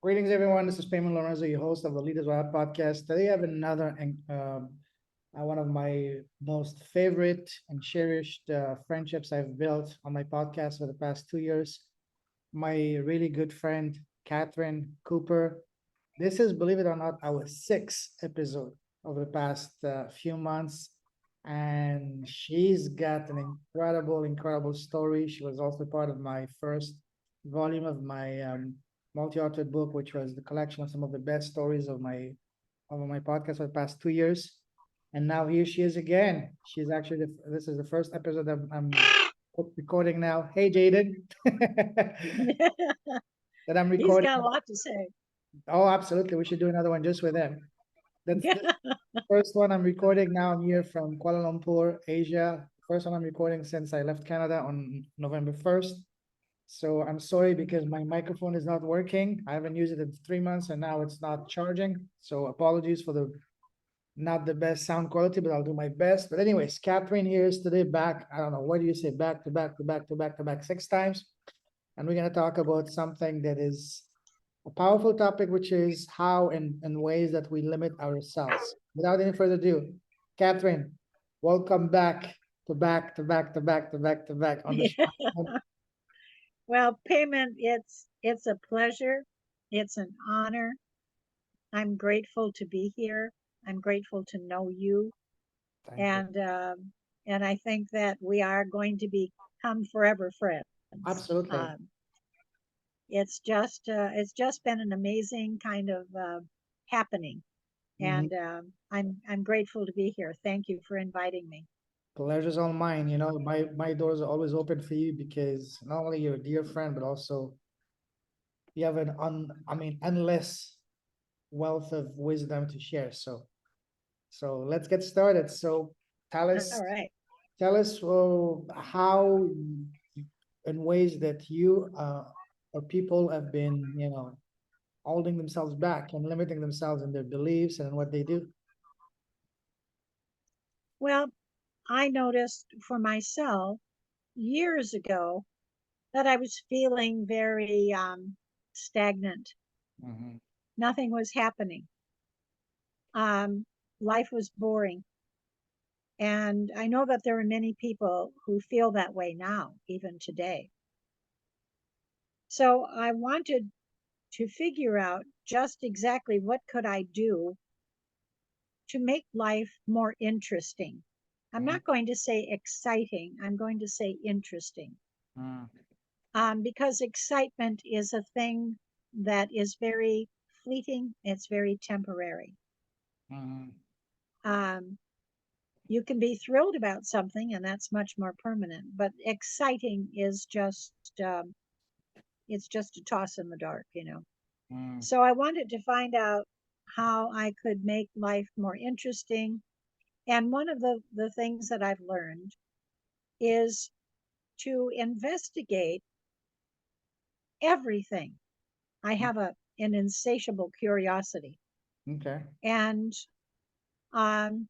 Greetings, everyone. This is Payman, your host of the Leaders Wild podcast. Today, I have another one of my most favorite and cherished friendships I've built on my podcast for the past 2 years. My really good friend, Catherine Cooper. This is, believe it or not, our sixth episode over the past few months. And she's got an incredible story. She was also part of my first volume of my multi-authored book, which was the collection of some of the best stories of my podcast for the past 2 years. And now here she is again. She's actually this is the first episode that I'm recording now. Hey, Jaden, that I'm He's recording. got a lot to say. Oh, absolutely. We should do another one just with him. This first one I'm recording now. I'm here from Kuala Lumpur, Asia. First one I'm recording since I left Canada on November 1st. So I'm sorry because my microphone is not working. I haven't used it in 3 months and now it's not charging. So apologies for the not the best sound quality, but I'll do my best. But anyways, Catherine here is today back. I don't know, what do you say? Back to back to back to back to back 6 times. And we're going to talk about something that is a powerful topic, which is how and ways that we limit ourselves. Without any further ado, Catherine, welcome back to back to back to back to back to back on the show. Well, Payman, it's a pleasure. It's an honor. I'm grateful to be here. I'm grateful to know you, Thank you. and I think that we are going to become forever friends. Absolutely. Um, it's just been an amazing kind of happening, Mhm. and I'm grateful to be here. Thank you for inviting me. Pleasure's all mine. You know, my doors are always open for you because not only you're a dear friend, but also you have endless wealth of wisdom to share. So let's get started. So tell us, All right. tell us how in ways that you or people have been, holding themselves back and limiting themselves in their beliefs and what they do. Well, I noticed for myself years ago that I was feeling very stagnant. Mhm. Nothing was happening. Um, Life was boring. And I know that there are many people who feel that way now, even today. So I wanted to figure out just exactly what could I do to make life more interesting. I'm Mhm. not going to say exciting, I'm going to say interesting. Mhm. Because excitement is a thing that is very fleeting, it's very temporary. Mhm. Um, you can be thrilled about something, and that's much more permanent, but exciting is it's just a toss in the dark. Mhm. So I wanted to find out how I could make life more interesting. And one of the things that I've learned is to investigate everything. I have an insatiable curiosity. Okay. And um,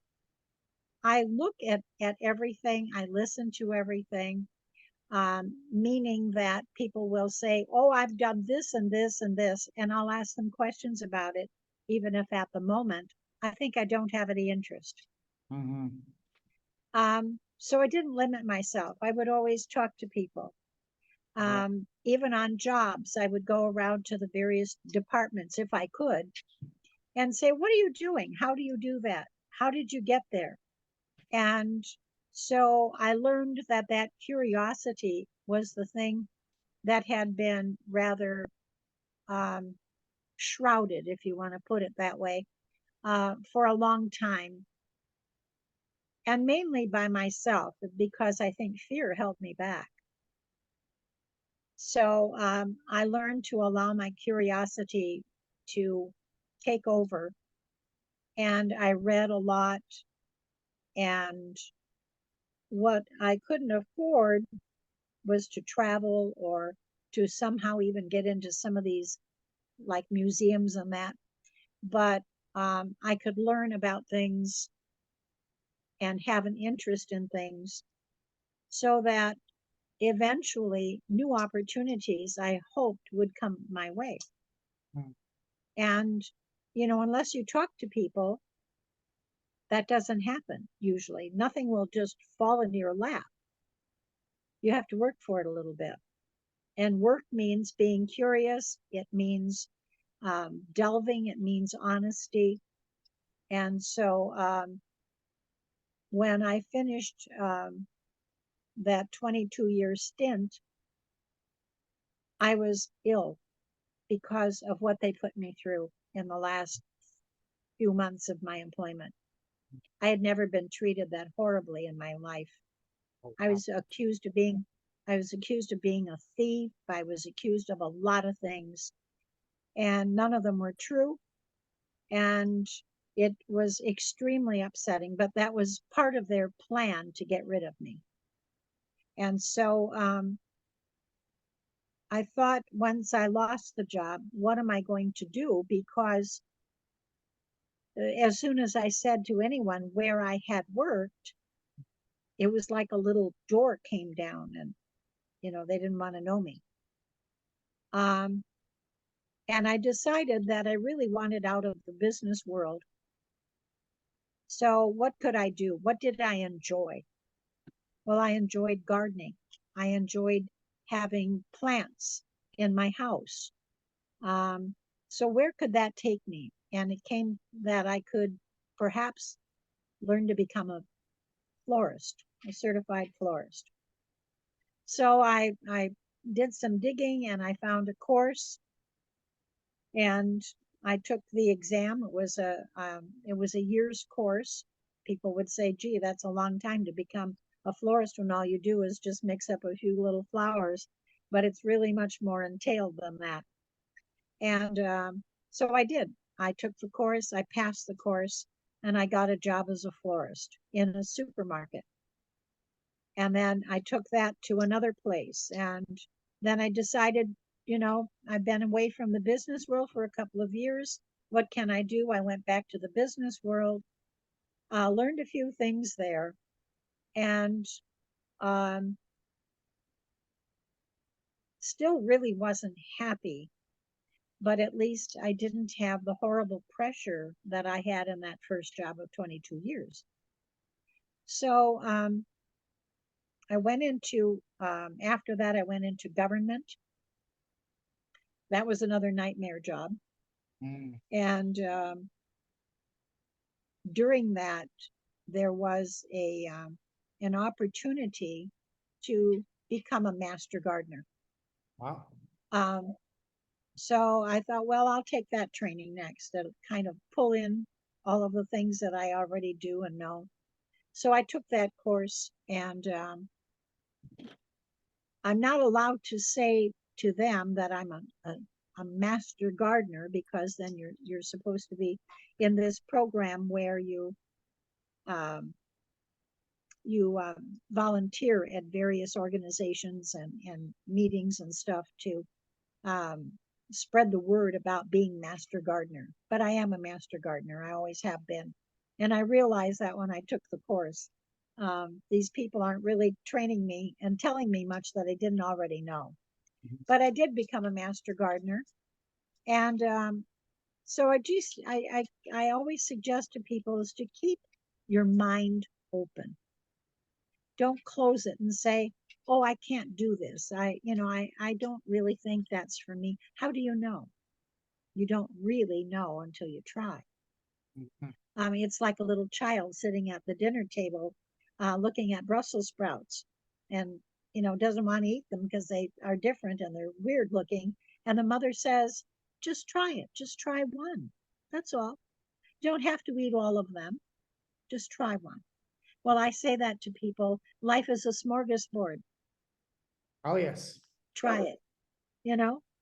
I look at everything, I listen to everything, meaning that people will say, "Oh, I've done this and this and this," and I'll ask them questions about it, even if at the moment I think I don't have any interest. Mhm. So I didn't limit myself. I would always talk to people. Yeah. Even on jobs, I would go around to the various departments if I could and say, "What are you doing? How do you do that? How did you get there?" And so I learned that that curiosity was the thing that had been rather um, shrouded, if you want to put it that way, for a long time, and mainly by myself, because I think fear held me back. So I learned to allow my curiosity to take over, and I read a lot. And what I couldn't afford was to travel or to somehow even get into some of these like museums and that. But I could learn about things and have an interest in things so that eventually new opportunities I hoped would come my way. And, unless you talk to people, that doesn't happen usually. Nothing will just fall into your lap. You have to work for it a little bit. And work means being curious. It means delving. It means honesty. And so when I finished that 22-year stint, I was ill because of what they put me through in the last few months of my employment. I had never been treated that horribly in my life. Oh, I wow. was accused of being a thief. I was accused of a lot of things, and none of them were true. And it was extremely upsetting, but that was part of their plan to get rid of me. And so I thought, once I lost the job, what am I going to do? Because as soon as I said to anyone where I had worked, it was like a little door came down, and they didn't want to know me. And I decided that I really wanted out of the business world. So what could I do? What did I enjoy? Well, I enjoyed gardening. I enjoyed having plants in my house. Um, so where could that take me? And it came that I could perhaps learn to become a florist, a certified florist. So I did some digging, and I found a course, and I took the exam. It was a year's course. People would say, "Gee, that's a long time to become a florist when all you do is just mix up a few little flowers," but it's really much more entailed than that. And so I did. I took the course, I passed the course, and I got a job as a florist in a supermarket. And then I took that to another place. And then I decided, I've been away from the business world for a couple of years. What can I do? I went back to the business world, learned a few things there, and um, still really wasn't happy. But at least I didn't have the horrible pressure that I had in that first job of 22 years. So I went into, after that, I went into government. That was another nightmare job. Mm. And during that, there was an opportunity to become a master gardener. Wow. Um, so I thought, well, I'll take that training next. That'll kind of pull in all of the things that I already do and know. So I took that course, and I'm not allowed to say to them that I'm a master gardener, because then you're supposed to be in this program where um, you volunteer at various organizations and meetings and stuff to um, spread the word about being master gardener. But I am a master gardener. I always have been. And I realized that when I took the course, these people aren't really training me and telling me much that I didn't already know. Mhm. But I did become a master gardener. And so I always suggest to people is to keep your mind open. Don't close it and say, "Oh, I can't do this. I don't really think that's for me." How do you know? You don't really know until you try. Mhm. I mean, it's like a little child sitting at the dinner table, looking at Brussels sprouts, and doesn't want to eat them because they are different and they're weird looking. And the mother says, "Just try it. Just try one. That's all. You don't have to eat all of them. Just try one." Well, I say that to people. Life is a smorgasbord. Oh, yes. Try it.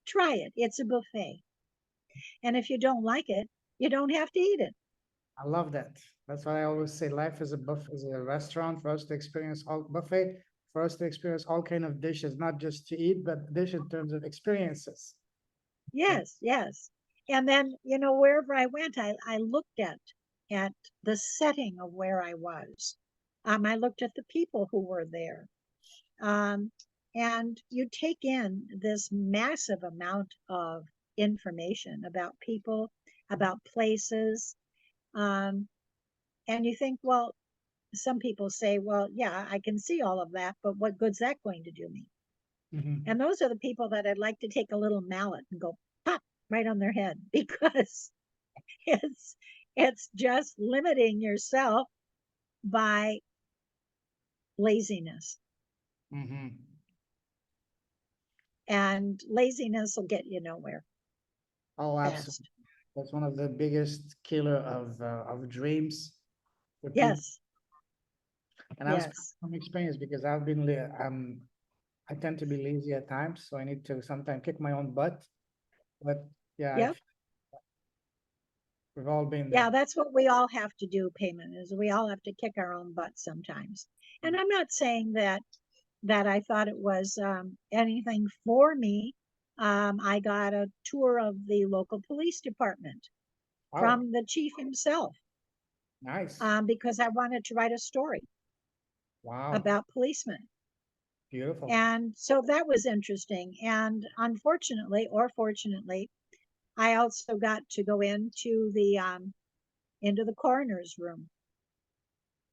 Try it. It's a buffet. And if you don't like it, you don't have to eat it. I love that. That's why I always say life is a buff is a restaurant for us to experience all buffet, for us to experience all kind of dishes, not just to eat, but dish in terms of experiences. Yeah. Yes, yes. And then, wherever I went, I looked at the setting of where I was. I looked at the people who were there. Um, and you take in this massive amount of information about people, about places. Um, and you think, well, some people say, well, yeah, I can see all of that, but what good's that going to do me? Mhm. And those are the people that I'd like to take a little mallet and go pop right on their head because it's it's just limiting yourself by laziness. Mhm. And laziness will get you nowhere Oh, absolutely. fast. That's one of the biggest killer of dreams for people. Yes, And I'll speak yes. from experience because I tend to be lazy at times, so I need to sometimes kick my own butt. But yeah, Yep. we've all been Yeah, there. that's what we all have to do, Payman, is we all have to kick our own butt sometimes. And I'm not saying that I thought it was anything for me. I got a tour of the local police department Oh, from the chief himself nice. because I wanted to write a story Wow, about policemen. beautiful. And so that was interesting. And unfortunately, or fortunately, I also got to go into the coroner's room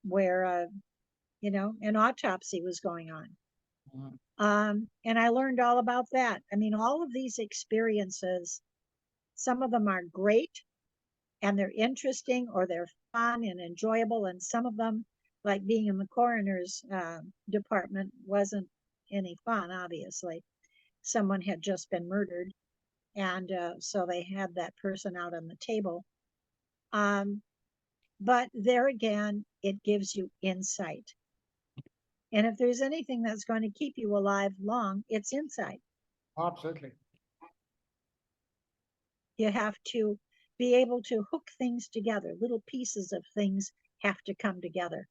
where an autopsy was going on. Mhm. And I learned all about that. I mean, all of these experiences, some of them are great and they're interesting or they're fun and enjoyable, and some of them, like being in the coroner's department, wasn't any fun. Obviously, someone had just been murdered, and so they had that person out on the table. Um, but there again, it gives you insight. And if there's anything that's going to keep you alive long, it's insight. Absolutely. You have to be able to hook things together. Little pieces of things have to come together.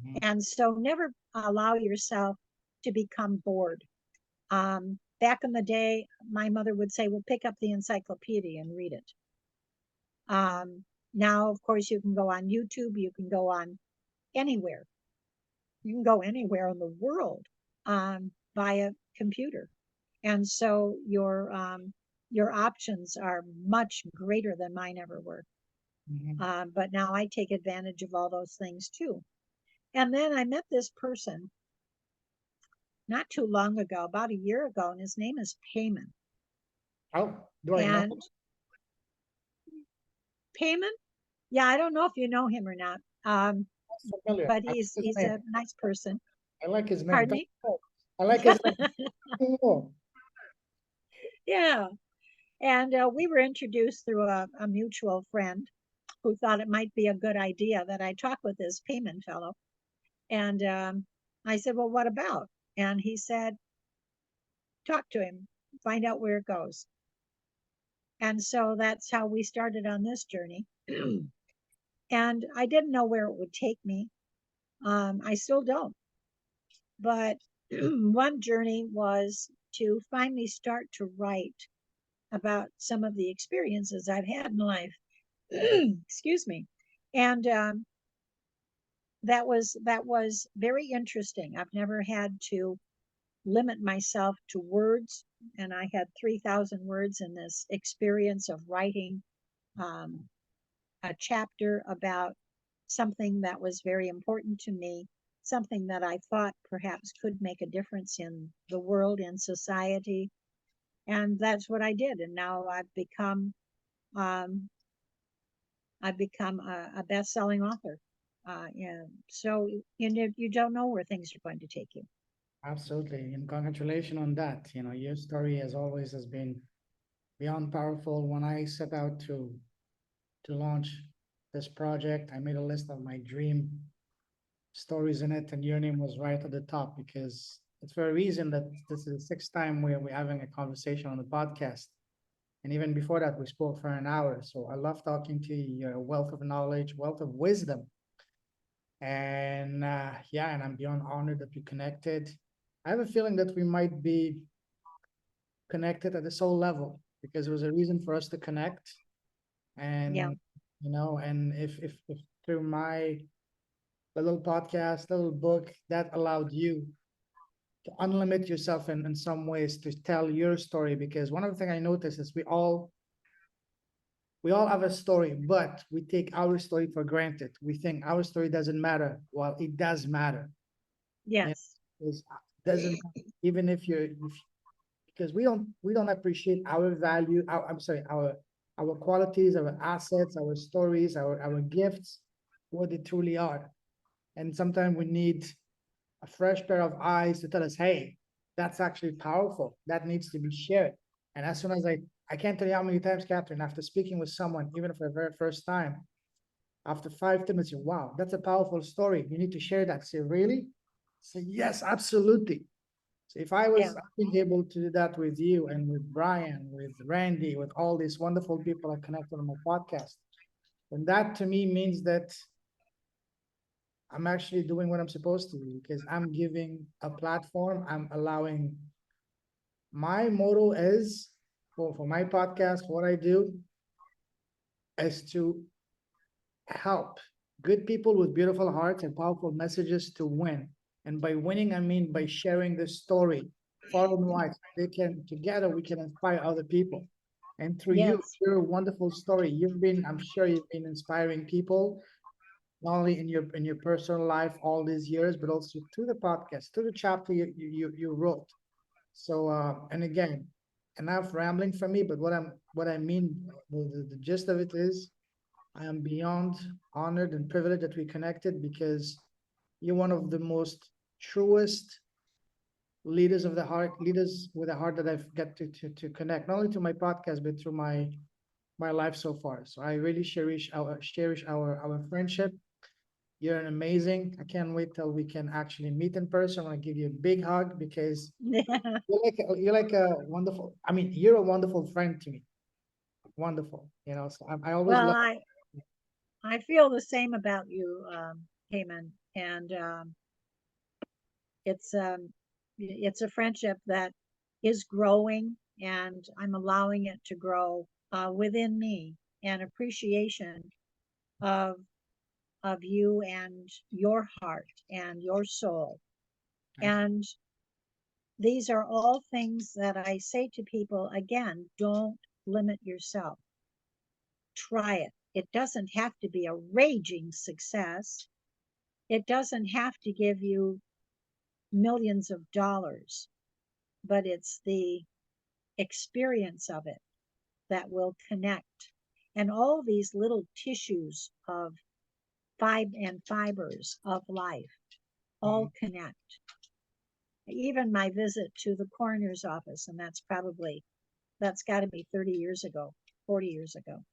Mhm. And so never allow yourself to become bored. Back in the day, my mother would say, well, pick up the encyclopedia and read it. Now, of course, you can go on YouTube, you can go on anywhere. You can go anywhere in the world via computer. And so your options are much greater than mine ever were. Mhm. But now I take advantage of all those things too. And then I met this person not too long ago, about a year ago, and his name is Payman. Oh, do I know? And Payman, yeah, I don't know if you know him or not, That's familiar. but I like his he's name. a nice person. I like his name. Pardon me? I like his name. Oh, Yeah. And we were introduced through a mutual friend who thought it might be a good idea that I talk with this Payman fellow. And I said, well, what about? And he said, talk to him, find out where it goes. And so that's how we started on this journey. And I didn't know where it would take me. I still don't. But one journey was to finally start to write about some of the experiences I've had in life. Excuse me. And that was very interesting. I've never had to limit myself to words, and I had 3,000 words in this experience of writing um, a chapter about something that was very important to me, something that I thought perhaps could make a difference in the world and society. And that's what I did. And now um, I've become a best-selling author. Yeah. So you don't know where things are going to take you. absolutely. And congratulations on that. You know, your story as always has been beyond powerful. When I set out to launch this project, I made a list of my dream stories in it, and your name was right at the top because it's for a reason that this is the sixth time we're having a conversation on the podcast. And even before that, we spoke for an hour. So I love talking to you. You're a wealth of knowledge, wealth of wisdom. And yeah, and I'm beyond honored that we connected. I have a feeling that we might be connected at the soul level because there was a reason for us to connect. Yeah. And and if through my little podcast, little book that allowed you to unlimit yourself in some ways to tell your story, because one of the things I notice is we all have a story, but we take our story for granted. We think our story doesn't matter. Well, it does matter. And Yes. it doesn't, even if you're, because we don't appreciate our value, I'm sorry, our qualities, our assets, our stories, our gifts, what they truly are. And sometimes we need a fresh pair of eyes to tell us, hey, that's actually powerful. That needs to be shared. And as soon as I can't tell you how many times, Catherine, after speaking with someone, even for the very first time, after 5 minutes, you wow, that's a powerful story. You need to share that. Say, really? Say, yes, absolutely. So if I Yeah. was being able to do that with you and with Brian, with Randy, with all these wonderful people I connected on my podcast, then that to me means that I'm actually doing what I'm supposed to do, because I'm giving a platform. I'm allowing, my motto is for my podcast, what I do is to help good people with beautiful hearts and powerful messages to win. And by winning, I mean by sharing the story far and wide. They can, together, we can inspire other people. And through you, Yes. your wonderful story, I'm sure you've been inspiring people, not only in your personal life all these years, but also through the podcast, through the chapter you wrote. So and again, enough rambling from me, but what I mean, the gist of it is I am beyond honored and privileged that we connected, because you're one of the most truest leaders of the heart, leaders with a heart that I've got to connect, not only to my podcast, but through my life so far. So I really cherish our friendship. You're an amazing. I can't wait till we can actually meet in person. I want to give you a big hug, because you're like a wonderful. I mean, you're a wonderful friend to me. Wonderful. So I always Well, love. I feel the same about you, Payman, and it's it's a friendship that is growing, and I'm allowing it to grow within me, and appreciation of you and your heart and your soul. Thank you. And these are all things that I say to people again, don't limit yourself. Try it. It doesn't have to be a raging success. It doesn't have to give you millions of dollars, but it's the experience of it that will connect. And all these little tissues of fibers of life all Mhm. connect. Even my visit to the coroner's office, and that's got to be 30 years ago, 40 years ago.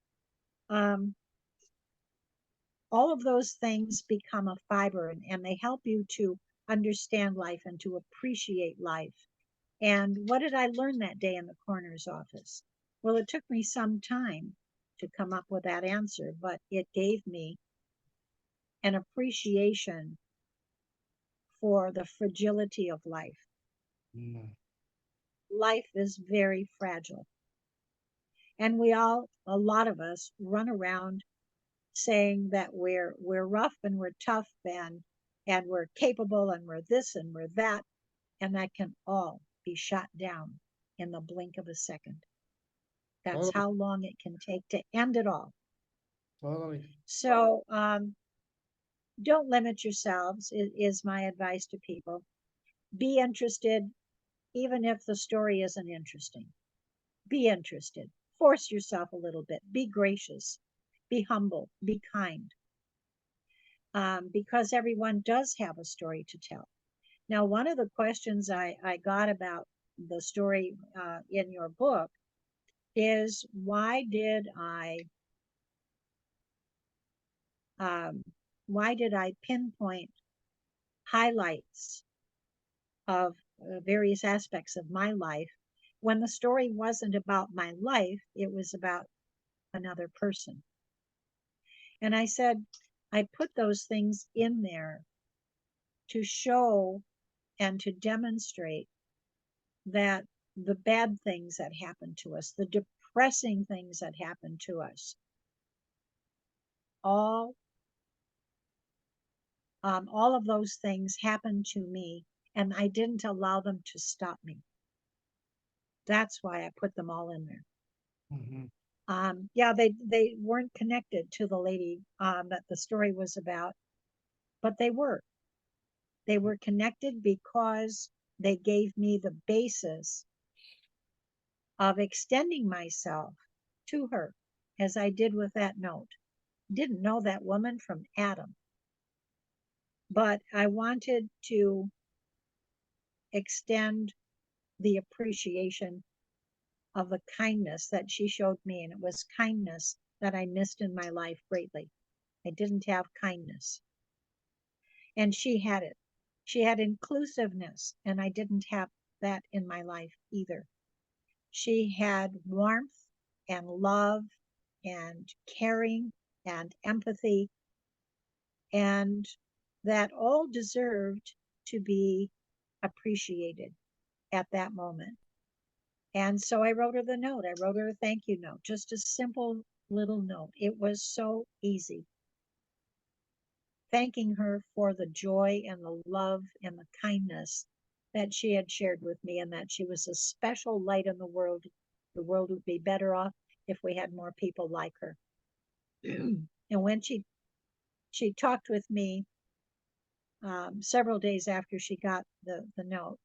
Um, all of those things become a fiber, and they help you to understand life and to appreciate life. And what did I learn that day in the coroner's office? Well, it took me some time to come up with that answer, but it gave me an appreciation for the fragility of life. Mm. Life is very fragile. And a lot of us, run around saying that we're rough and we're tough and we're capable and we're this and we're that, and that can all be shot down in the blink of a second. That's Totally, how long it can take to end it all. totally. So don't limit yourselves, is my advice to people. Be interested, even if the story isn't interesting. Be interested. Force yourself a little bit. Be gracious. Be humble. Be kind. Because everyone does have a story to tell. Now, one of the questions I got about the story in your book is um, why did I pinpoint highlights of various aspects of my life when the story wasn't about my life, it was about another person. And I said, I put those things in there to show and to demonstrate that the bad things that happen to us, the depressing things that happen to us, all all of those things happened to me, and I didn't allow them to stop me. That's why I put them all in there. Mhm. Yeah, they weren't connected to the lady that the story was about, but they were. They were connected because they gave me the basis of extending myself to her, as I did with that note. Didn't know that woman from Adam, but I wanted to extend the appreciation of the kindness that she showed me. And it was kindness that I missed in my life greatly. I didn't have kindness. And she had it. She had inclusiveness, and I didn't have that in my life either. She had warmth and love and caring and empathy, and that all deserved to be appreciated at that moment. And so I wrote her the note. I wrote her a thank you note, just a simple little note. It was so easy. Thanking her for the joy and the love and the kindness that she had shared with me, and that she was a special light in the world. The world would be better off if we had more people like her. And when she talked with me several days after she got the note,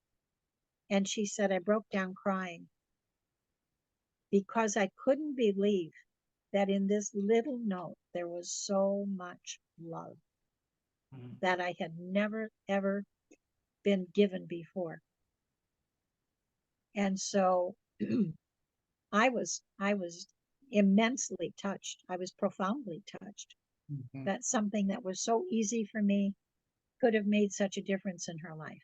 and she said, I broke down crying because I couldn't believe that in this little note there was so much love Mhm. that I had never, ever been given before. And so I was immensely touched. I was profoundly touched Mhm. that something that was so easy for me could have made such a difference in her life.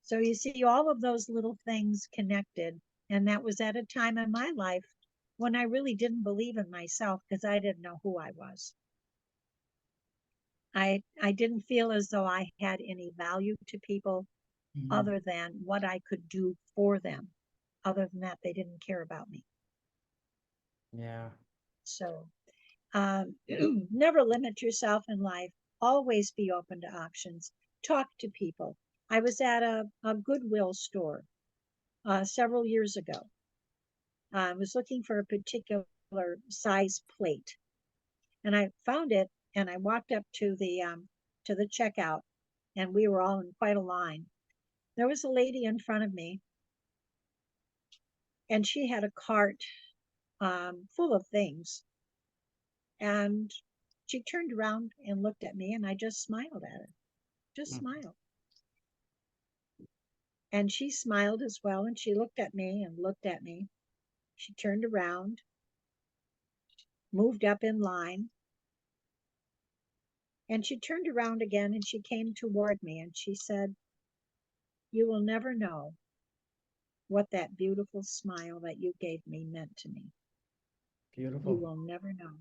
So you see all of those little things connected. And that was at a time in my life when I really didn't believe in myself because I didn't know who I was. I didn't feel as though I had any value to people Mhm. other than what I could do for them. Other than that, they didn't care about me. Yeah. So never limit yourself in life. Always be open to options. Talk to people. I was at a Goodwill store several years ago. I was looking for a particular size plate, and I found it. And I walked up to the checkout, and we were all in quite a line. There was a lady in front of me, and she had a cart full of things. And she turned around and looked at me, and I just smiled at her, just Mhm. smiled. And she smiled as well, and she looked at me and looked at me. She turned around, moved up in line, and she turned around again and she came toward me and she said, You will never know what that beautiful smile that you gave me meant to me. You Beautiful. will never know.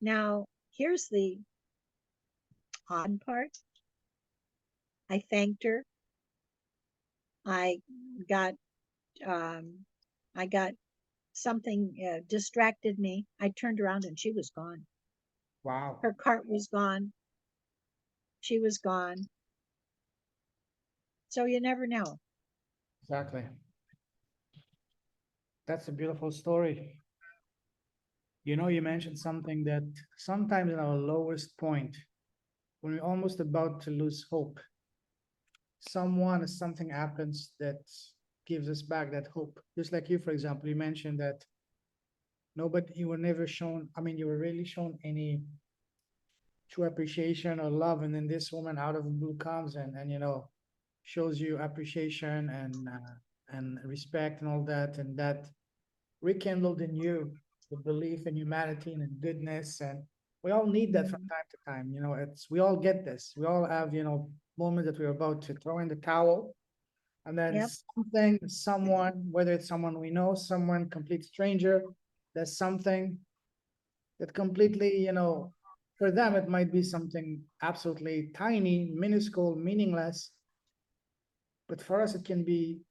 Now, here's the odd part. I thanked her. I got um, I got something distracted me. I turned around and she was gone. Wow. Her cart was gone. She was gone. So you never know. Exactly. That's a beautiful story. You mentioned something that sometimes in our lowest point, when we're almost about to lose hope, someone or something happens that gives us back that hope. Just like you, for example, you mentioned that nobody, you were never shown, I mean, you were really shown any true appreciation or love. And then this woman out of the blue comes and shows you appreciation and respect and all that. And that rekindled in you the belief in humanity and in goodness. And we all need that from Mhm. time to time. We all get this. We all have, moments that we're about to throw in the towel. And then Yep. someone, whether it's someone we know, someone complete stranger, does something that completely, for them, it might be something absolutely tiny, minuscule, meaningless. But for us, it can be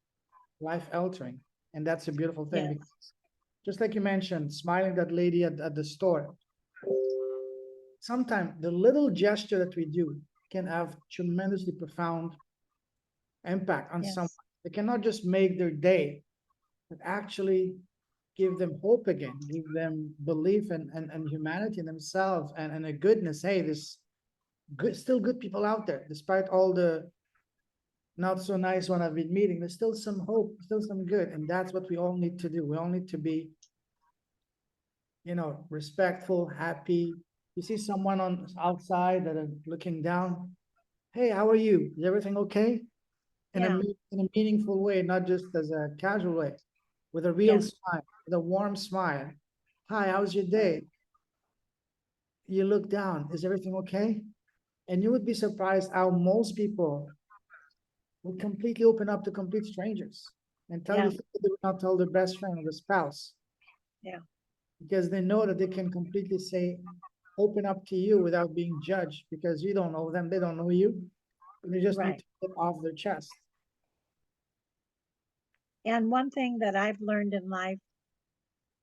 life altering. And that's a beautiful thing Yes. because just like you mentioned, smiling that lady at the store, sometimes the little gesture that we do can have tremendously profound impact on someone. Yes. They cannot just make their day, but actually give them hope again, give them belief and humanity in themselves and a goodness. Hey, there's good, still good people out there, despite all the not so nice one I've been meeting. There's still some hope, still some good, and that's what we all need to do. We all need to be, respectful, happy. You see someone on outside that are looking down. Hey, how are you? Is everything okay? Yeah. In a meaningful way, not just as a casual way, with a real Yes. smile, with a warm smile. Hi, how's your Right. day? You look down. Is everything okay? And you would be surprised how most people will completely open up to complete strangers and tell you Yeah. things that they would not tell their best friend or their spouse, Yeah. because they know that they can completely say, open up to you without being judged, because you don't know them, they don't know you. They just need Right. to get off their chest. And one thing that I've learned in life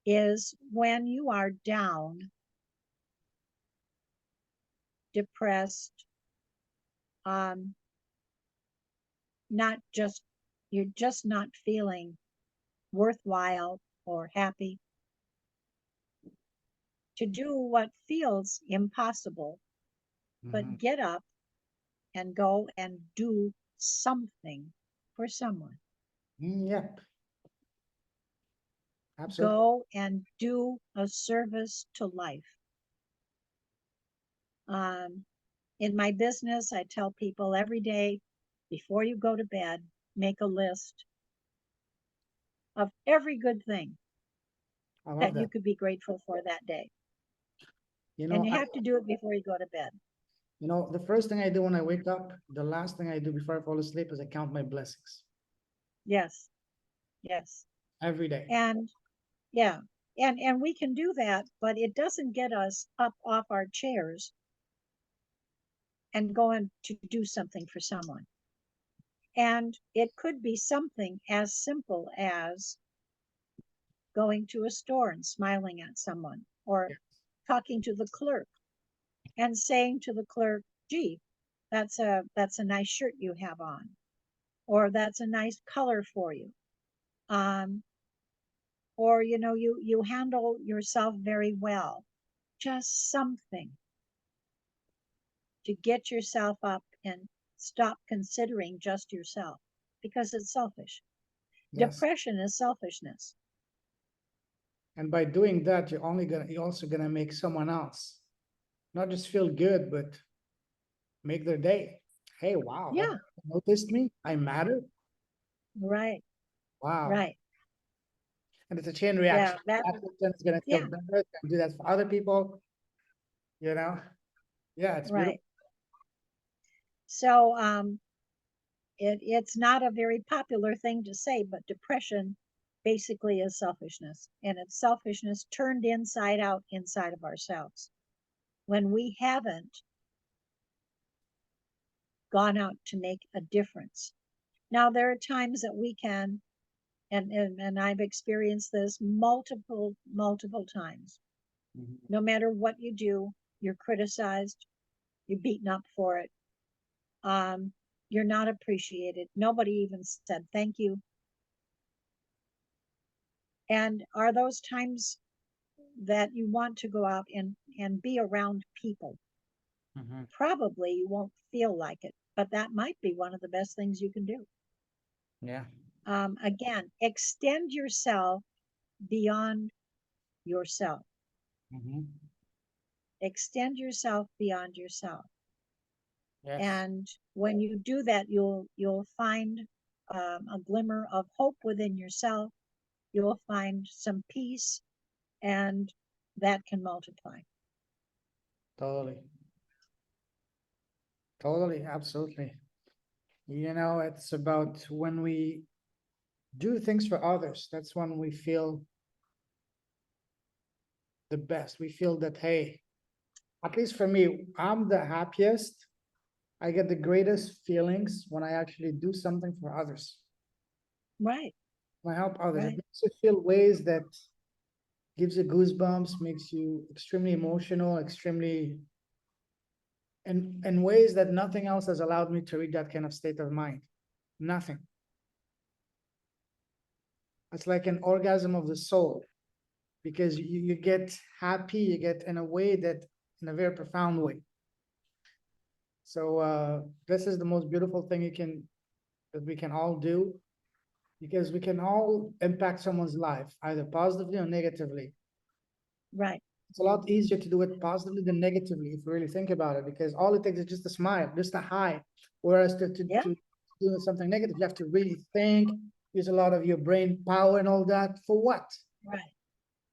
is when you are down, depressed, um, not just, you're just not feeling worthwhile or happy, to do what feels impossible, but Mhm. get up and go and do something for someone. Yeah, absolutely. Go and do a service to life. Um, in my business, I tell people every day before you go to bed, make a list of every good thing I love that you that. could be grateful for that day. You And know, you I, have to do it before you go to bed. the first thing I do when I wake up, the last thing I do before I fall asleep is I count my blessings Yes, yes. every day. And yeah, and we can do that, but it doesn't get us up off our chairs and going to do something for someone. And it could be something as simple as going to a store and smiling at someone, or Yeah. talking to the clerk and saying to the clerk, gee, that's a nice shirt you have on, or that's a nice color for you. Um, or you handle yourself very well. Just something to get yourself up and stop considering just yourself, because it's selfish. Yes. Depression is selfishness. And by doing that, you're also gonna make someone else not just feel good, but make their day. Hey, wow, that Yeah. noticed me. I matter. Right. Wow. Right. And it's a chain Yeah. reaction. That. That person is gonna feel Yeah. better, it's gonna do that for other people, you know? Yeah, it's beautiful. Right. So it's not a very popular thing to say, but depression basically is selfishness, and it's selfishness turned inside out inside of ourselves when we haven't gone out to make a difference. Now there are times that we can, and I've experienced this multiple times. Mhm. No matter what you do, you're criticized, you're beaten up for it. Um, you're not appreciated. Nobody even said thank you. And are those times that you want to go out and be around people? Mhm. Probably you won't feel like it, but that might be one of the best things you can do. Yeah. Again, extend yourself beyond yourself. Mhm. Extend yourself beyond yourself. Yes. And when you do that, you'll find a glimmer of hope within yourself. You'll find some peace, and that can multiply. Totally. Totally. Absolutely. It's about when we do things for others, that's when we feel the best. We feel that, hey, at least for me, I'm the happiest. I get the greatest feelings when I actually do something for others. Right. When I help others, it Right. makes you feel ways that gives you goosebumps, makes you extremely emotional, extremely in ways that nothing else has allowed me to reach that kind of state of mind. Nothing. It's like an orgasm of the soul because you get happy, you get in a way that in a very profound way. So this is the most beautiful thing that we can all do because we can all impact someone's life either positively or negatively. Right. It's a lot easier to do it positively than negatively if you really think about it, because all it takes is just a smile, just a hi. Whereas Yeah. to do something negative, you have to really think, use a lot of your brain power and all that. For what? Right.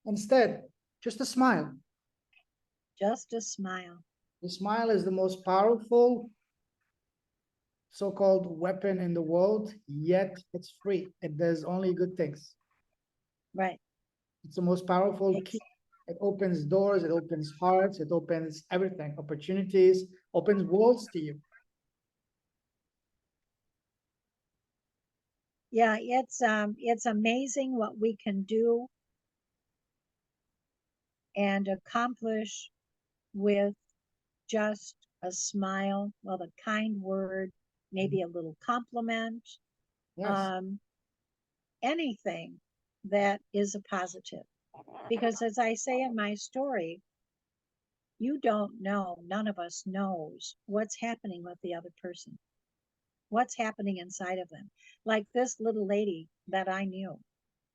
Instead, just a smile. Just a smile. The smile is the most powerful so-called weapon in the world, yet it's free. It does only good things. Right. It's the most powerful Ex- key. It opens doors, it opens hearts, it opens everything, opportunities, opens worlds to you. Yeah, it's amazing what we can do and accomplish with just a smile, well, a kind word, maybe a little compliment, Yes. um, anything that is a positive. Because as I say in my story, you don't know, none of us knows what's happening with the other person, what's happening inside of them. Like this little lady that I knew,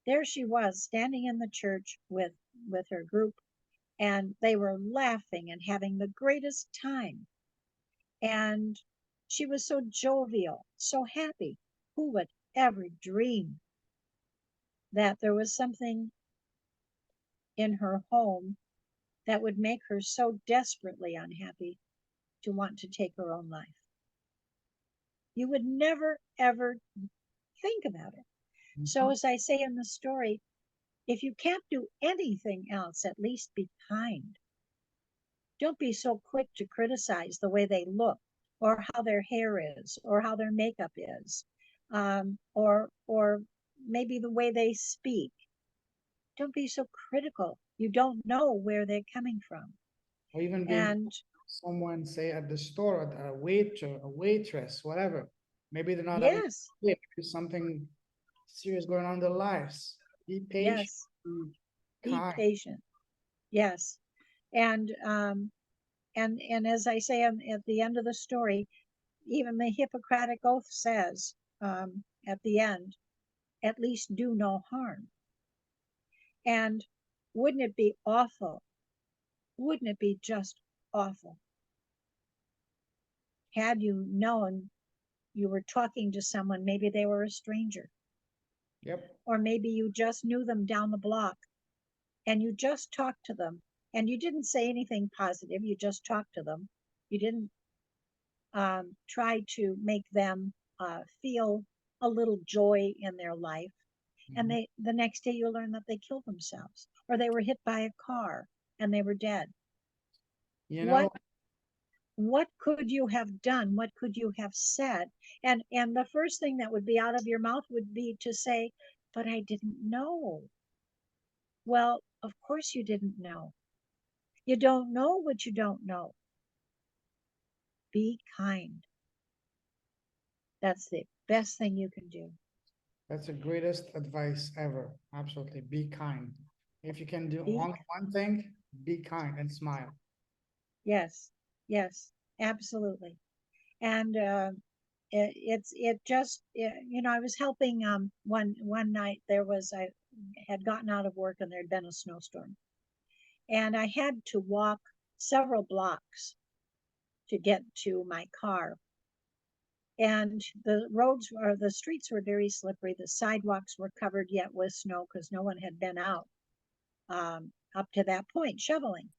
there she was standing in the church with her group, and they were laughing and having the greatest time. And she was so jovial, so happy. Who would ever dream that there was something in her home that would make her so desperately unhappy to want to take her own life? You would never, ever think about it. So, Mhm. as I say in the story, if you can't do anything else, at least be kind. Don't be so quick to criticize the way they look, or how their hair is, or how their makeup is, or maybe the way they speak. Don't be so critical. You don't know where they're coming from. Or even being And someone, say at the store, a waiter, a waitress, whatever. Maybe they're not having yes, maybe something serious going on in their lives. Be patient, yes, be be kind. patient. Yes, and and as I say at the end of the story, even the Hippocratic Oath says at the end, at least do no harm. And wouldn't it be awful? Wouldn't it be just awful? Had you known you were talking to someone, maybe they were a stranger, Yep. or maybe you just knew them down the block and you just talked to them and you didn't say anything positive, you just talked to them. You didn't try to make them feel a little joy in their life. And Mhm. the next day you learn that they killed themselves or they were hit by a car and they were dead. You know, What what could you have done? What could you have said? And the first thing that would be out of your mouth would be to say, but I didn't know. Well, of course you didn't know. You don't know what you don't know. Be kind. That's the best thing you can do. that's the greatest advice ever. Absolutely. Be kind. If you can do Be only one thing, be kind and smile. yes, yes, absolutely. And it just I was helping one night. I had gotten out of work and there had been a snowstorm, and I had to walk several blocks to get to my car. And the streets were very slippery. The sidewalks were covered yet with snow because no one had been out up to that point shoveling.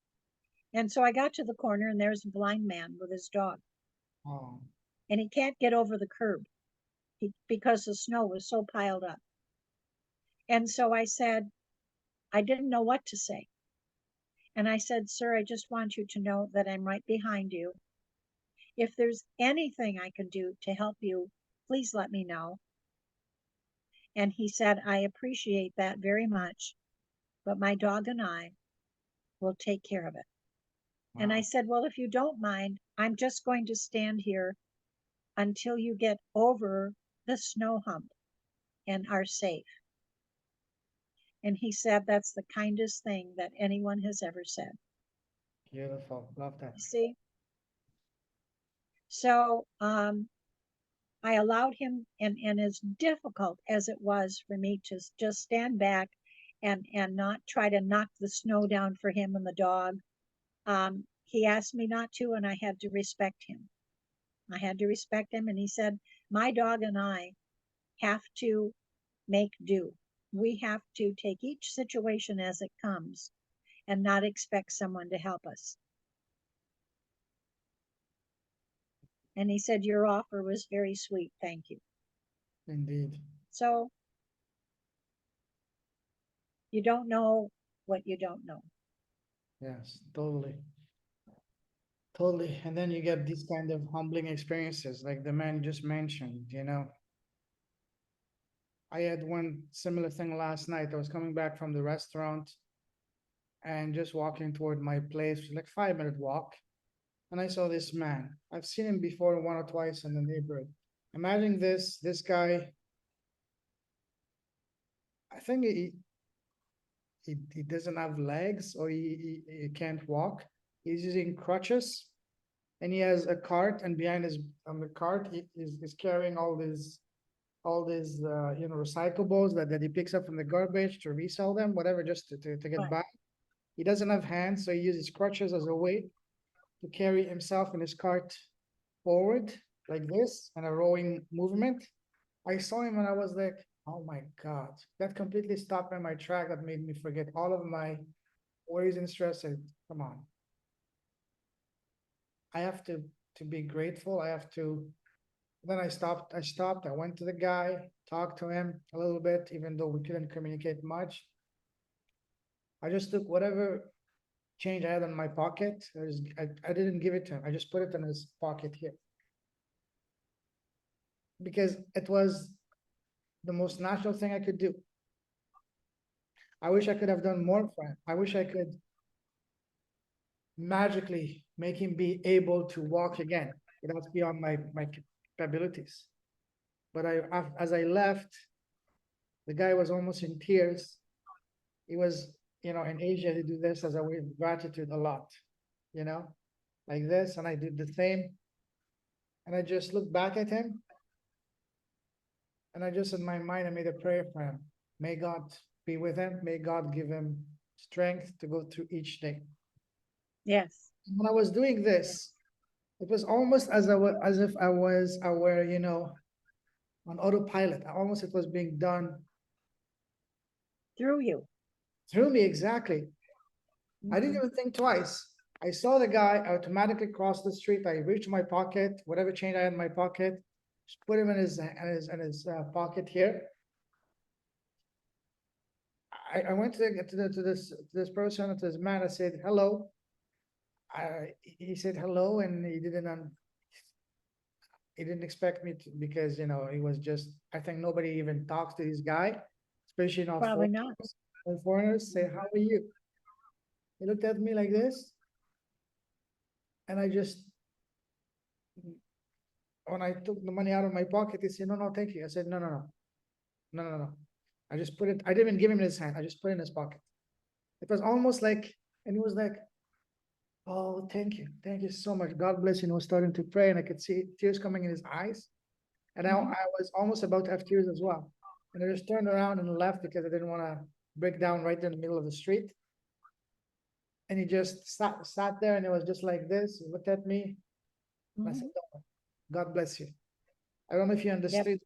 And so I got to the corner and there's a blind man with his dog, Oh, and he can't get over the curb because the snow was so piled up. And so I said, I didn't know what to say. And I said, sir, I just want you to know that I'm right behind you. If there's anything I can do to help you, please let me know. And he said, I appreciate that very much, but my dog and I will take care of it. And I Wow. said, well, if you don't mind, I'm just going to stand here until you get over the snow hump and are safe. And he said, that's the kindest thing that anyone has ever said. Beautiful. Love that. You see? So I allowed him, and as difficult as it was for me to just stand back and not try to knock the snow down for him and the dog, he asked me not to, and I had to respect him. I had to respect him, and he said, my dog and I have to make do. We have to take each situation as it comes and not expect someone to help us. And he said, your offer was very sweet. Thank you. Indeed. So you don't know what you don't know. Yes, totally. Totally. And then you get these kind of humbling experiences, like the man just mentioned, you know. I had one similar thing last night. I was coming back from the restaurant and just walking toward my place, like 5 minute walk. And I saw this man. I've seen him before one or twice in the neighborhood. Imagine this guy, I think he doesn't have legs or he can't walk. He's using crutches and he has a cart and behind his on the cart is carrying all these recyclables that he picks up from the garbage to resell them, whatever, just to get But by. He doesn't have hands, so he uses crutches as a way to carry himself and his cart forward like this and a rowing movement. I saw him and I was like, oh my God, that completely stopped me in my track. That made me forget all of my worries and stress. And come on, I have to be grateful. I have to. Then I stopped. I went to the guy, talked to him a little bit, even though we couldn't communicate much. I just took whatever change I had in my pocket. I didn't give it to him. I just put it in his pocket here because it was the most natural thing I could do. I wish I could have done more for him. I wish I could magically make him be able to walk again. But that's beyond my capabilities. But as I left, the guy was almost in tears. He was, in Asia, they do this as a way of gratitude a lot, you know, like this. And I did the same. And I just looked back at him and I just, in my mind, I made a prayer for him. May God be with him. May God give him strength to go through each day. yes, When I was doing this, it was almost as if I were, on autopilot. Almost it was being done through you. through me exactly. I didn't Mhm. even think twice. I saw the guy, I automatically crossed the street. I reached my pocket, whatever change I had in my pocket, just put him in his pocket here. I went to this person, to this man. I said hello. He said hello, and he didn't expect me to, because he was just. I think nobody even talks to this guy, especially not Probably not. foreigners. When foreigners say, "How are you?" He looked at me like this, and I just, when I took the money out of my pocket, he said, "No, no, thank you." I said, "No, no, no, no, no, no." I just put it. I didn't even give him his hand. I just put it in his pocket. It was almost like, and he was like, "Oh, thank you so much. God bless you." And I was starting to pray, and I could see tears coming in his eyes. And Mhm. I was almost about to have tears as well. And I just turned around and left because I didn't want to break down right in the middle of the street. And he just sat there and it was just like this. He looked at me and I said, Mhm. "No, God bless you." I don't know if you Yep. understood,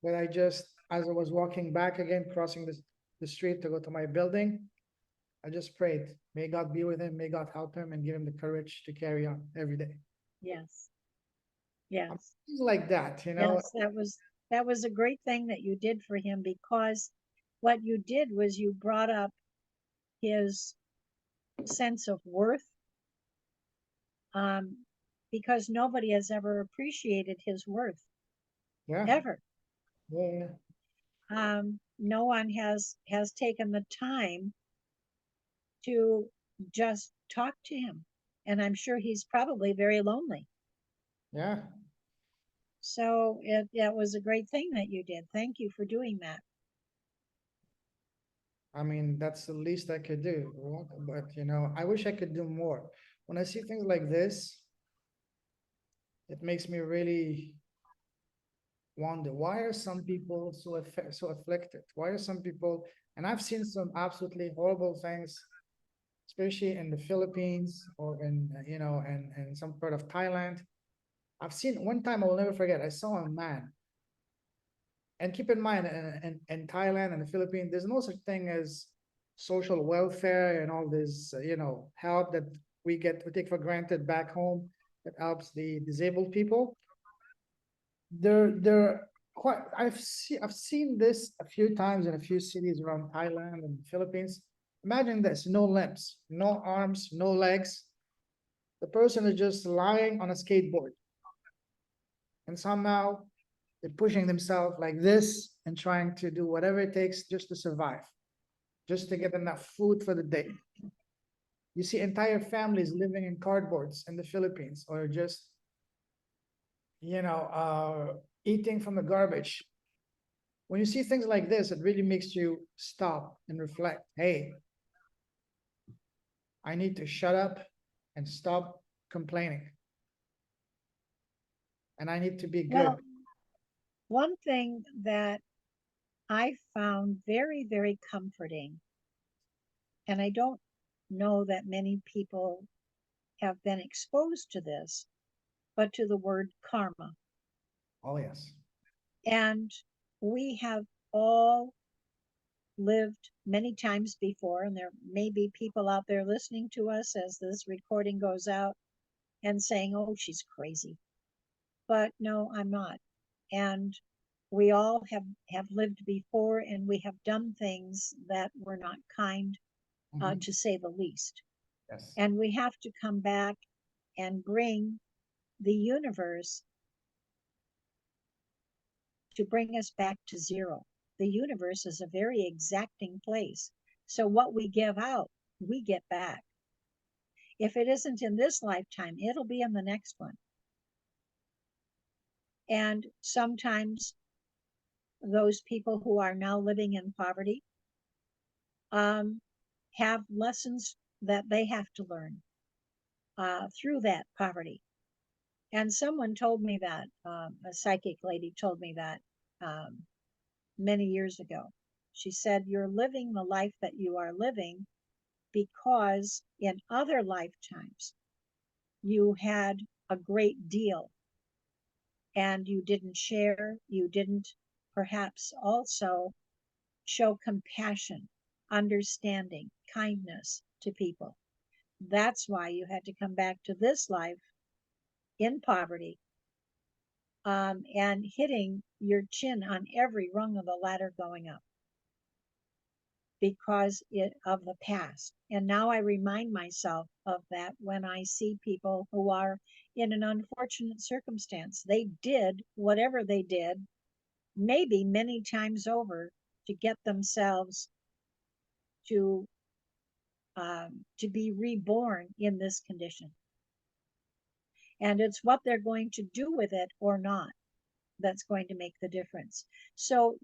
but I just, as I was walking back again, crossing the street to go to my building, I just prayed, may God be with him, may God help him and give him the courage to carry on every day. Yes. Yes. Things like that, Yes. That was a great thing that you did for him, because what you did was you brought up his sense of worth, um, because nobody has ever appreciated his worth, Yeah, ever. yeah, No one has taken the time to just talk to him. And I'm sure he's probably very lonely. Yeah. So it was a great thing that you did. Thank you for doing that. I mean, that's the least I could do. But, I wish I could do more. When I see things like this, it makes me really wonder, why are some people so afflicted? Why are some people, and I've seen some absolutely horrible things, especially in the Philippines or in some part of Thailand. I've seen one time, I will never forget, I saw a man. And keep in mind, in Thailand and the Philippines, there's no such thing as social welfare and all this, help that we take for granted back home that helps the disabled people. They're quite. I've seen this a few times in a few cities around Thailand and the Philippines. Imagine this: no limbs, no arms, no legs. The person is just lying on a skateboard, and somehow they're pushing themselves like this and trying to do whatever it takes just to survive, just to get enough food for the day. You see entire families living in cardboards in the Philippines, or just eating from the garbage. When you see things like this, it really makes you stop and reflect. Hey, I need to shut up and stop complaining, and I need to be good. Well, one thing that I found very, very comforting, and I don't know that many people have been exposed to this, but to the word karma. Oh yes. And we have all lived many times before, and there may be people out there listening to us as this recording goes out and saying, oh, she's crazy. But no, I'm not. And we all have lived before, and we have done things that were not kind, Mhm. to say the least. Yes. And we have to come back and bring the universe to bring us back to zero. The universe is a very exacting place. So what we give out, we get back. If it isn't in this lifetime, it'll be in the next one. And sometimes those people who are now living in poverty um, have lessons that they have to learn through that poverty. And someone told me that, a psychic lady told me that many years ago. She said, you're living the life that you are living because in other lifetimes you had a great deal and you didn't share, you didn't perhaps also show compassion, understanding, kindness to people. That's why you had to come back to this life in poverty, and hitting your chin on every rung of the ladder going up because of the past. And now I remind myself of that when I see people who are in an unfortunate circumstance. They did whatever they did, maybe many times over, to get themselves to to be reborn in this condition. And it's what they're going to do with it or not that's going to make the difference. So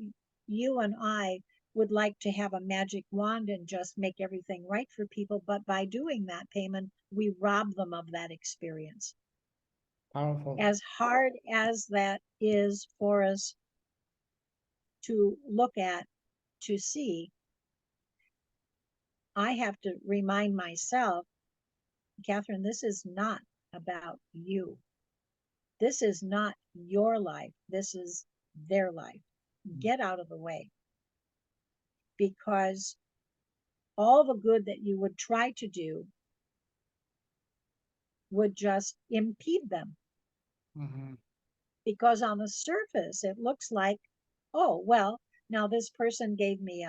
you and I would like to have a magic wand and just make everything right for people, but by doing that, Payman, we rob them of that experience. Powerful. As hard as that is for us to look at, to see, I have to remind myself, Catherine, this is not about you. This is not your life. This is their life. Get out of the way, because all the good that you would try to do would just impede them. Hmm. Because on the surface, it looks like, oh, well, now this person gave me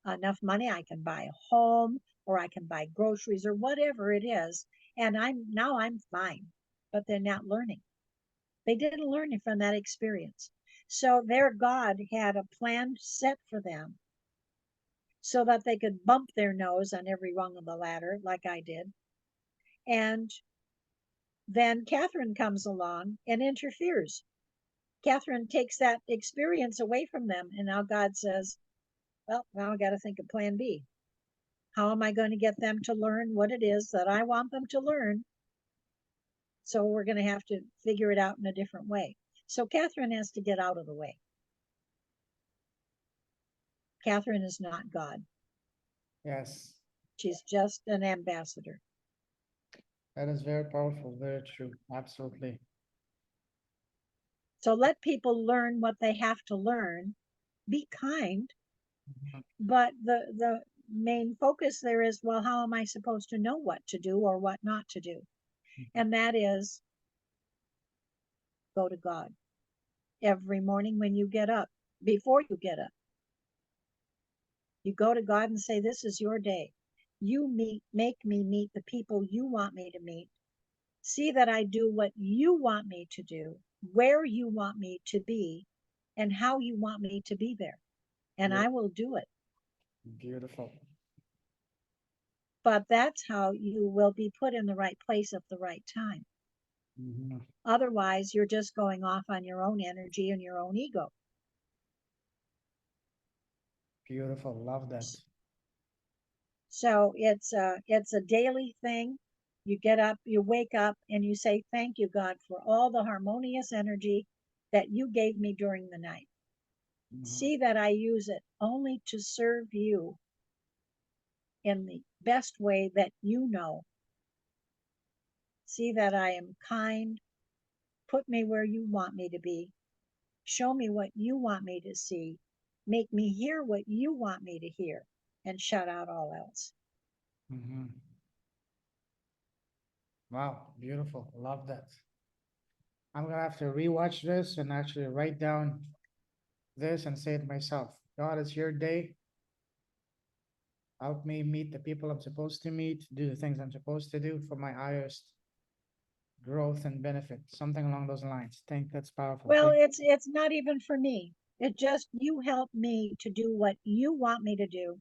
enough money. I can buy a home, or I can buy groceries, or whatever it is. And I'm fine. But they're not learning. They didn't learn from that experience. So their God had a plan set for them so that they could bump their nose on every rung of the ladder, like I did, And then Catherine comes along and interferes. Catherine takes that experience away from them. And now God says, well, now I got to think of plan B. How am I going to get them to learn what it is that I want them to learn? So we're going to have to figure it out in a different way. So Catherine has to get out of the way. Catherine is not God. Yes, She's just an ambassador. that is very powerful, very true. Absolutely. So let people learn what they have to learn. Be kind, Mhm. but the main focus there is, well, how am I supposed to know what to do or what not to do? And that is go to God every morning when you get up, before you get up. You go to God and say, this is your day. Make me meet the people you want me to meet. See that I do what you want me to do, where you want me to be, and how you want me to be there. And I will do it. Beautiful. But that's how you will be put in the right place at the right time. Mhm. Otherwise, you're just going off on your own energy and your own ego. Beautiful. Love that. So it's a daily thing. You get up, you wake up, and you say, thank you, God, for all the harmonious energy that you gave me during the night. Mhm. See that I use it only to serve you in the best way that you know. See that I am kind. Put me where you want me to be. Show me what you want me to see. Make me hear what you want me to hear, and shut out all else. Mhm. Wow, beautiful. Love that. I'm gonna have to rewatch this and actually write down this and say it myself. God, it's your day. Help me meet the people I'm supposed to meet, do the things I'm supposed to do for my highest growth and benefit. Something along those lines. Think that's powerful. Well, Thank it's not even for me. It just you help me to do what you want me to do.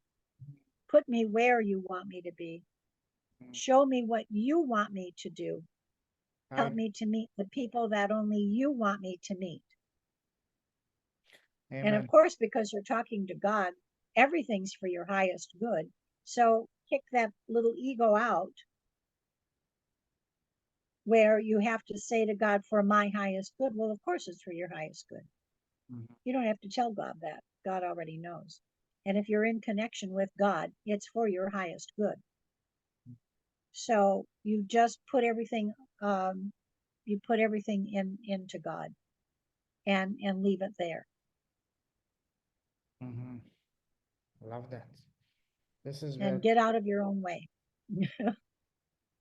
Put me where you want me to be. you. Show me what you want me to do. I Help me to meet the people that only you want me to meet. And of Amen. course, because you're talking to God, everything's for your highest good. So kick that little ego out where you have to say to God, for my highest good. Well, of course, it's for your highest good. Mhm. You don't have to tell God that. God already knows. And if you're in connection with God, it's for your highest good. So you just put everything, you put everything into God and leave it there. Mhm. Love that. This is very And get out of your own way.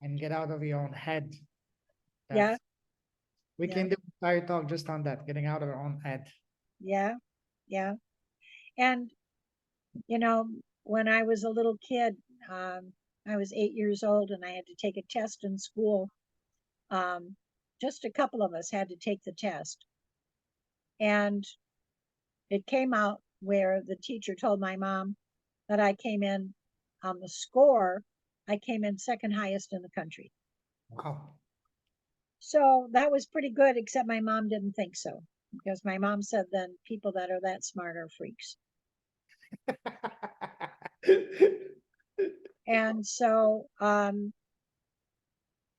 and get out of your own head. Yeah, That's we yeah, can do entire talk just on that, getting out of our own head. yeah, yeah. And you know, when I was a little kid, um, I was 8 years old and I had to take a test in school. Um, just a couple of us had to take the test. And it came out where the teacher told my mom that I came in on the score, I came in second highest in the country. Wow. So that was pretty good, except my mom didn't think so because my mom said then people that are that smart are freaks. And so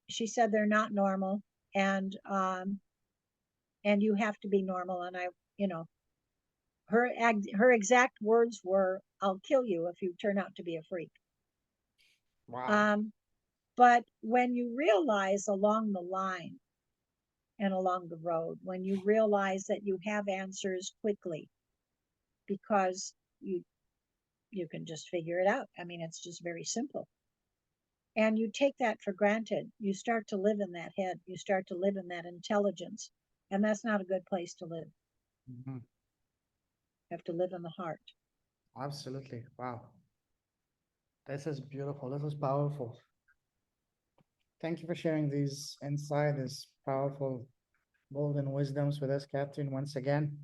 she said they're not normal and you have to be normal. And I, you know, her exact words were, I'll kill you if you turn out to be a freak. Wow. Um, but when you realize along the line and along the road, when you realize that you have answers quickly because you can just figure it out. I mean, it's just very simple. And you take that for granted. You start to live in that head. You start to live in that intelligence. And that's not a good place to live. Mhm. You have to live in the heart. Absolutely. Wow. This is beautiful. This is powerful. Thank you for sharing these insight, these powerful golden wisdoms with us, Catherine. Once again,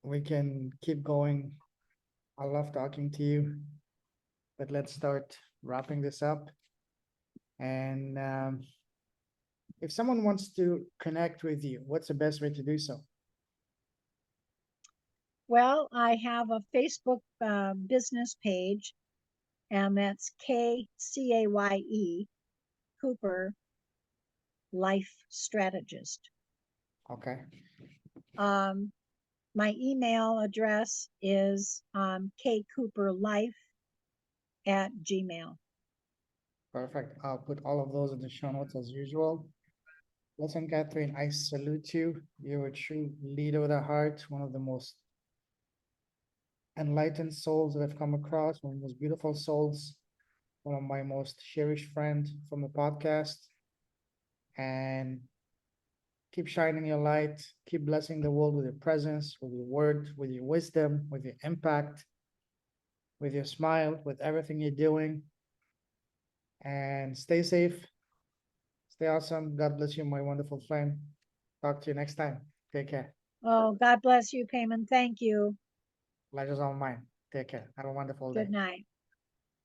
we can keep going. I love talking to you, but let's start wrapping this up. And if someone wants to connect with you, what's the best way to do so? Well, I have a Facebook business page, and that's KCAYE, Cooper Life Strategist. Okay. My email address is kcooperlife@gmail. Perfect. I'll put all of those in the show notes as usual. Listen, Catherine, I salute you. You're a true leader with a heart, one of the most enlightened souls that I've come across, one of the most beautiful souls, one of my most cherished friends from the podcast. And keep shining your light, keep blessing the world with your presence, with your word, with your wisdom, with your impact, with your smile, with everything you're doing. And stay safe, stay awesome. God bless you, my wonderful friend. Talk to you next time. Take care. Oh, God bless you, Payman. Thank you. Pleasure's all mine. Take care. Have a wonderful day. Good night.